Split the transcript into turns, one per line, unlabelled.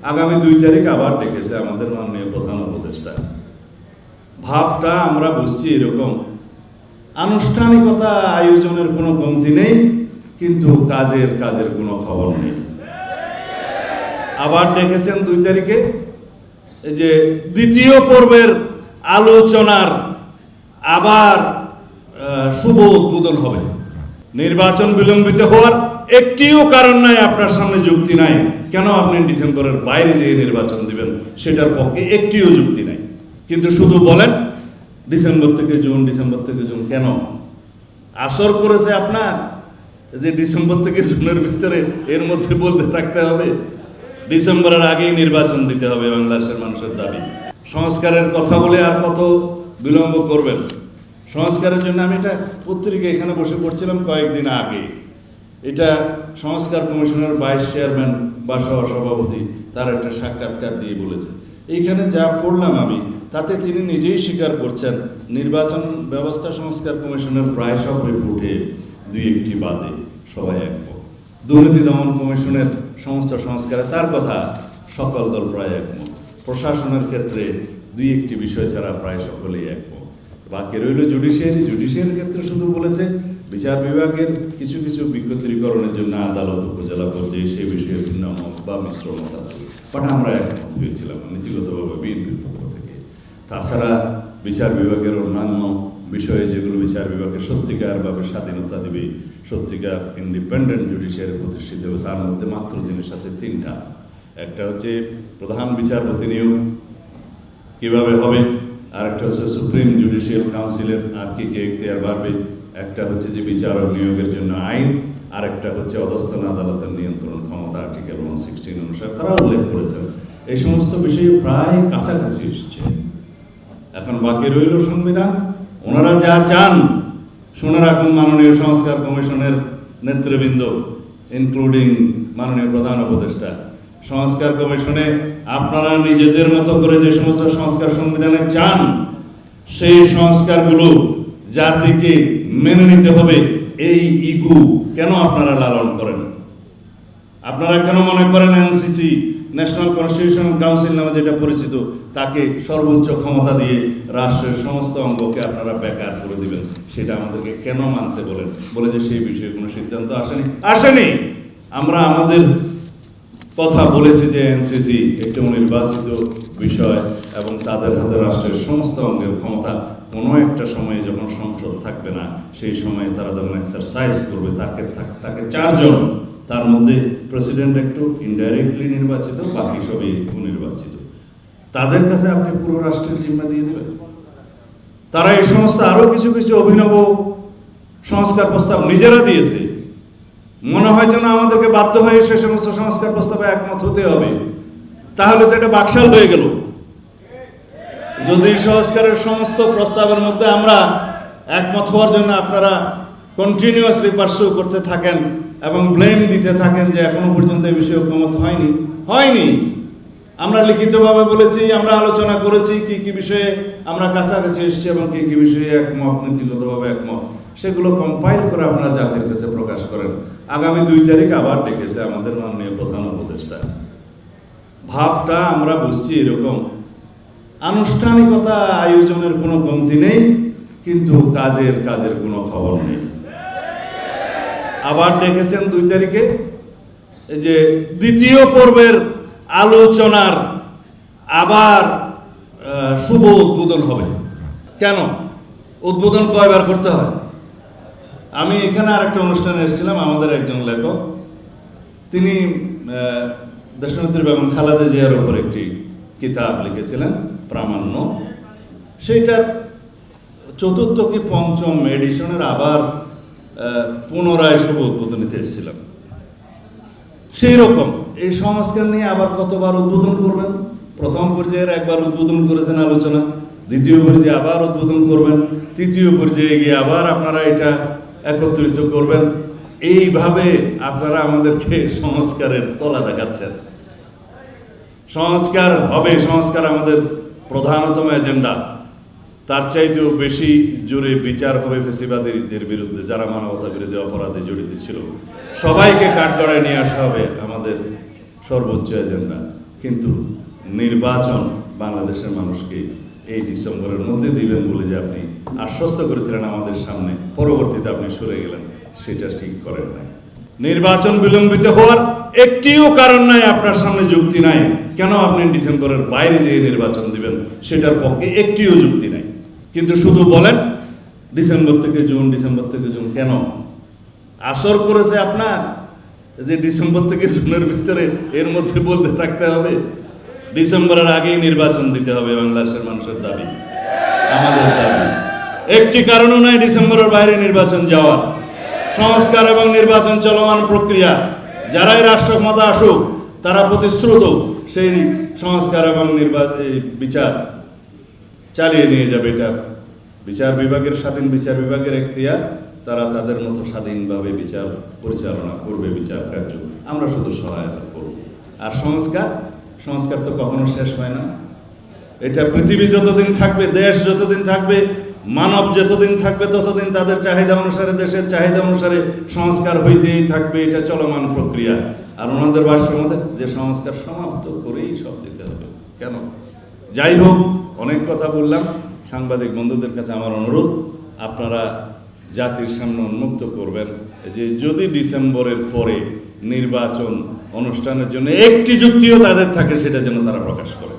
আগামী 2 তারিখ আবার ডেকেছে আমাদের মাননীয় প্রধান উপদেষ্টা। ভাবটা আমরা বুঝছি এরকম, আনুষ্ঠানিকতা আয়োজনের কোনো কমতি নেই, কিন্তু কাজের কোনো খবর নেই। আবার ডেকেছেন 2 তারিখে, এই যে দ্বিতীয় পর্বের আলোচনার আবার শুভ উদ্বোধন হবে। নির্বাচন বিলম্বিত হওয়ার একটিও কারণ নাই, আপনার সামনে যুক্তি নাই কেন আপনি ডিসেম্বরের বাইরে যেয়ে নির্বাচন দিবেন, সেটার পক্ষে একটিও যুক্তি নাই। কিন্তু শুধু বলেন ডিসেম্বর থেকে জুন, ডিসেম্বর থেকে জুন। কেন আসর করেছে আপনার যে ডিসেম্বর থেকে জুনের ভিতরে এর মধ্যে বলতে থাকতে হবে? ডিসেম্বরের আগেই নির্বাচন দিতে হবে, বাংলাদেশের মানুষের দাবি। সংস্কারের কথা বলে আর কত বিলম্ব করবেন? সংস্কারের জন্য আমি এটা পত্রিকা এখানে বসে পড়ছিলাম কয়েকদিন আগে, এটা সংস্কার কমিশনের ভাইস চেয়ারম্যান বা সহসভাপতি তার একটা সাক্ষাৎকার দিয়ে বলেছে। এইখানে যা পড়লাম আমি, তাতে তিনি নিজেই স্বীকার করছেন নির্বাচন ব্যবস্থা সংস্কার কমিশনের প্রায় সব রিপোর্টে 2-1টি বাদে সবাই একমত। দুর্নীতি দমন কমিশনের সমস্ত সংস্কারে তার কথা সকল দল প্রায় একমত। প্রশাসনের ক্ষেত্রে 2-1টি বিষয় ছাড়া প্রায় সকলেই একমত। বাকি রইল জুডিশিয়ারির ক্ষেত্রে শুধু বলেছে বিচার বিভাগের কিছু কিছু বিকেন্দ্রীকরণের জন্য আদালত উপজেলা পর্যায়ে সেই বিষয়ে ভিন্ন মত বা মিশ্র মত আছে, বাট আমরা একমত হয়েছিলাম নীতিগতভাবে বিএনপির পক্ষ থেকে। তাছাড়া বিচার বিভাগের অন্যান্য বিষয়ে যেগুলো বিচার বিভাগের সত্যিকারভাবে স্বাধীনতা দেবে, সত্যিকার ইন্ডিপেন্ডেন্ট জুডিশিয়ারি প্রতিষ্ঠিত হবে, তার মধ্যে মাত্র জিনিস আছে 3টা। একটা হচ্ছে প্রধান বিচারপতি নিয়োগ কীভাবে হবে, আরেকটা হচ্ছে সুপ্রিম জুডিশিয়াল কাউন্সিলের আর কি এখতিয়ার বাড়বে, একটা হচ্ছে যে বিচারক নিয়োগের জন্য আইন, আরেকটা হচ্ছে অধস্তন আদালতের নিয়ন্ত্রণ ক্ষমতা আর্টিকেল 116 অনুসারে তারা উল্লেখ করেছেন। এই সমস্ত বিষয়ে প্রায় কাছাকাছি এসছে। এখন বাকি রইল সংবিধান। ওনারা যা চান শুনে রাখুন, মাননীয় সংস্কার কমিশনের নেতৃবৃন্দ ইনক্লুডিং মাননীয় প্রধান উপদেষ্টা। সংস্কার কমিশনে আপনারা নিজেদের মতো করে যে সমস্ত সংস্কার সংবিধানে চান, সেই সংস্কারগুলো জাতিকে মেনে নিতে হবে। এই ইগু কেন আপনারা লালন করেন? আপনারা কেন মনে করেন এনসিসি, ন্যাশনাল কনস্টিটিউশনাল কাউন্সিল নামে যেটা পরিচিত, তাকে সর্বোচ্চ ক্ষমতা দিয়ে রাষ্ট্রের সমস্ত অঙ্গকে আপনারা বেকার করে দিবেন? সেটা আমাদেরকে কেন মানতে বলেন? বলে যে সেই বিষয়ে কোনো সিদ্ধান্ত আসেনি। আমরা আমাদের কথা বলেছি যে এনসিসি একটি অনির্বাচিত বিষয় এবং তাদের হাতে রাষ্ট্রের সমস্ত অঙ্গের ক্ষমতা কোনো একটা সময়ে যখন সংসদ থাকবে না, সেই সময়ে তারা যখন এক্সারসাইজ করবে, তাকে 4 জন, তার মধ্যে প্রেসিডেন্ট একটু ইনডাইরেক্টলি নির্বাচিত, বাকি সবই অনির্বাচিত, তাদের কাছে আপনি পুরো রাষ্ট্রের জিম্মা দিয়ে দেবেন? তারা এই সমস্ত আরো কিছু কিছু অভিনব সংস্কার প্রস্তাব নিজেরা দিয়েছে। মনে হয় যেন আমাদেরকে বাধ্য হয়ে সে সমস্ত সংস্কার প্রস্তাবে একমত হতে হবে। তাহলে তো এটা বাকশাল হয়ে গেল। যদি সংস্কারের সমস্ত প্রস্তাবের মধ্যে আমরা একমত হওয়ার জন্য আপনারা কন্টিনিউয়াসলি পার্সু করতে থাকেন এবং ব্লেম দিতে থাকেন যে এখনো পর্যন্ত এই বিষয়ে ঐকমত হয়নি। আমরা লিখিতভাবে বলেছি, আমরা আলোচনা করেছি কি কি বিষয়ে আমরা কাছাকাছি এসেছি এবং কি কি বিষয়ে একমত, নীতিগতভাবে একমত, সেগুলো কম্পাইল করে আপনারা জাতির কাছে প্রকাশ করেন। আগামী 2 তারিখ আবার ডেকেছে আমাদের মাননীয় প্রধান উপদেষ্টা। ভাবটা আমরা বুঝছি এরকম, আনুষ্ঠানিকতা আয়োজনের কোনো কমতি নেই, কিন্তু কাজের কোনো খবর নেই। আবার ডেকেছেন 2 তারিখে, এই যে দ্বিতীয় পর্বের আলোচনার আবার শুভ উদ্বোধন হবে। কেন উদ্বোধন কয়বার করতে হয়? আমি এখানে আরেকটা অনুষ্ঠানে এসেছিলাম, আমাদের একজন লেখক, তিনি দেশনেত্রী বেগম খালেদা জিয়ার উপর একটি কিতাব লিখেছিলেন, প্রামাণ্য। সেইটার 4th কি 5ম এডিশনের আবার পুনরায় শুভ উদ্বোধনীতে এসেছিলাম। সেই রকম এই সংস্কার নিয়ে আবার কতবার উদ্বোধন করবেন? প্রথম পর্যায়ের একবার উদ্বোধন করেছেন আলোচনা, দ্বিতীয় পর্যায়ে আবার উদ্বোধন করবেন, তৃতীয় পর্যায়ে গিয়ে আবার আপনারা এটা একত্রিত করবেন। এইভাবে আপনারা আমাদেরকে সংস্কারের কলা দেখাচ্ছেন। সংস্কার হবে, সংস্কার আমাদের প্রধানতম এজেন্ডা। তার চাইতেও বেশি জোরে বিচার হবে ফেসিবাদীদের বিরুদ্ধে, যারা মানবতা বিরোধী অপরাধে জড়িত ছিল। সবাইকে কাঠগড়ায় নিয়ে আসা হবে আমাদের সর্বোচ্চ এজেন্ডা। কিন্তু নির্বাচন বাংলাদেশের মানুষকে এই ডিসেম্বরের মধ্যে দিবেন বলে যে আপনি আশ্বস্ত করেছিলেন আমাদের সামনে, পরবর্তীতে আপনি সরে গেলেন, সেটা ঠিক করেন নাই। নির্বাচন বিলম্বিত হওয়ার একটিও কারণ নাই, আপনার সামনে যুক্তি নাই কেন আপনি ডিসেম্বরের বাইরে যেয়ে নির্বাচন দিবেন, সেটার পক্ষে একটিও যুক্তি নাই। কিন্তু শুধু বলেন ডিসেম্বর থেকে জুন কেন আসর করেছে আপনার যে ডিসেম্বর থেকে জুনের ভিতরে এর মধ্যে বলতে থাকতে হবে? ডিসেম্বরের আগেই নির্বাচন দিতে হবে বাংলাদেশের মানুষের দাবি, আমাদের দাবি। একটি কারণও নাই ডিসেম্বরের বাইরে নির্বাচন যাওয়ার। সংস্কার এবং নির্বাচন চলমান প্রক্রিয়া, যারাই রাষ্ট্র ক্ষমতা আসুক তারা প্রতিশ্রুত সেই সংস্কার এবং বিচার চালিয়ে নিয়ে যাবে। এটা বিচার বিভাগের স্বাধীন বিচার বিভাগের এখতিয়ার, তারা তাদের মতো স্বাধীনভাবে বিচার পরিচালনা করবে, বিচার কার্য আমরা শুধু সহায়তা করব। আর সংস্কার তো কখনো শেষ হয় না। এটা পৃথিবী যতদিন থাকবে, দেশ যতদিন থাকবে, মানব যতদিন থাকবে, ততদিন তাদের চাহিদা অনুসারে, দেশের চাহিদা অনুসারে সংস্কার হইতেই থাকবে। এটা চলমান প্রক্রিয়া। আর ওনাদের ভাষ্যের মধ্যে যে সংস্কার সমাপ্ত করেই সব দিতে হবে কেন? যাই হোক, অনেক কথা বললাম। সাংবাদিক বন্ধুদের কাছে আমার অনুরোধ, আপনারা জাতির সামনে উন্মুক্ত করবেন যে যদি ডিসেম্বরের পরে নির্বাচন অনুষ্ঠানের জন্য একটি যুক্তিও তাদের থাকে, সেটা যেন তারা প্রকাশ করে।